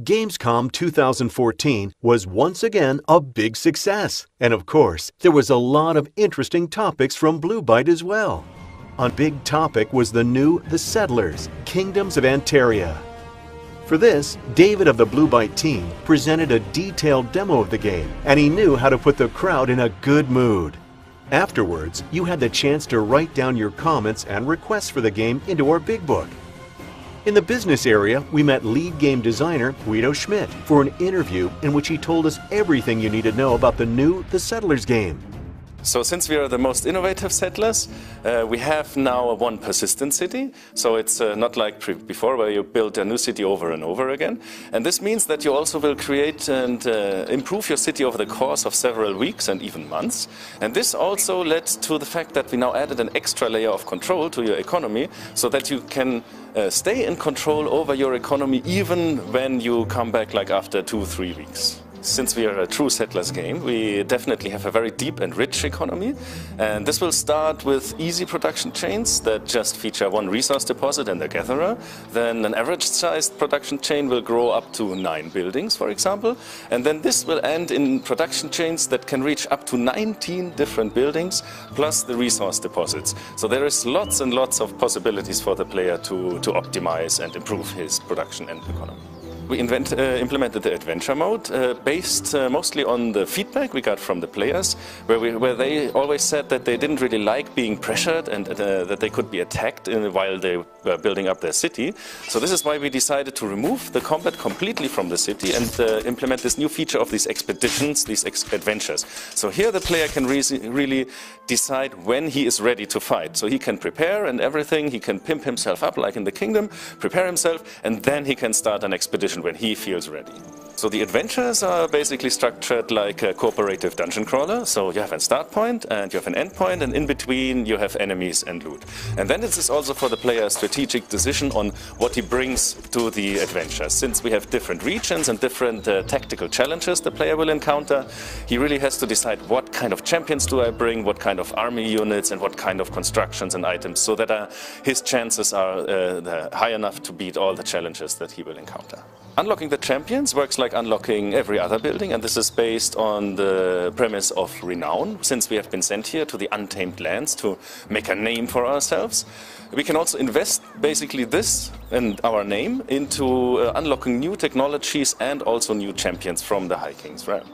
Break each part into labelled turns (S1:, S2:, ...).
S1: Gamescom 2014 was once again a big success. And of course, there was a lot of interesting topics from Blue Byte as well. A big topic was the new The Settlers, Kingdoms of Anteria. For this, David of the Blue Byte team presented a detailed demo of the game, and he knew how to put the crowd in a good mood. Afterwards, you had the chance to write down your comments and requests for the game into our big book. In the business area, we met lead game designer Guido Schmidt for an interview in which he told us everything you need to know about the new The Settlers game.
S2: So since we are the most innovative settlers, we have now one persistent city. So it's not like before where you build a new city over and over again. And this means that you also will create and improve your city over the course of several weeks and even months. And this also led to the fact that we now added an extra layer of control to your economy so that you can stay in control over your economy even when you come back like after 2-3 weeks. Since we are a true settlers game, we definitely have a very deep and rich economy. And this will start with easy production chains that just feature one resource deposit and a gatherer. Then an average-sized production chain will grow up to 9 buildings, for example. And then this will end in production chains that can reach up to 19 different buildings, plus the resource deposits. So there is lots and lots of possibilities for the player to optimize and improve his production and economy. We implemented the adventure mode based mostly on the feedback we got from the players, where they always said that they didn't really like being pressured and that they could be attacked while they were building up their city. So this is why we decided to remove the combat completely from the city and implement this new feature of these expeditions, these adventures. So here the player can really decide when he is ready to fight. So he can prepare and everything, he can pimp himself up like in the kingdom, prepare himself, and then he can start an expedition when he feels ready. So the adventures are basically structured like a cooperative dungeon crawler. So you have a start point and you have an end point, and in between you have enemies and loot. And then it is also for the player a strategic decision on what he brings to the adventure. Since we have different regions and different tactical challenges the player will encounter, he really has to decide what kind of champions do I bring, what kind of army units and what kind of constructions and items, so that his chances are high enough to beat all the challenges that he will encounter. Unlocking the champions works like unlocking every other building, and this is based on the premise of renown. Since we have been sent here to the untamed lands to make a name for ourselves, we can also invest basically this and our name into unlocking new technologies and also new champions from the High King's realm.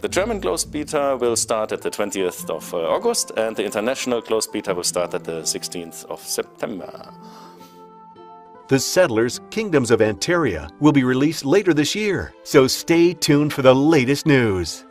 S2: The German closed beta will start at the 20th of August, and the international closed beta will start at the 16th of September.
S1: The Settlers, Kingdoms of Anteria will be released later this year, so stay tuned for the latest news.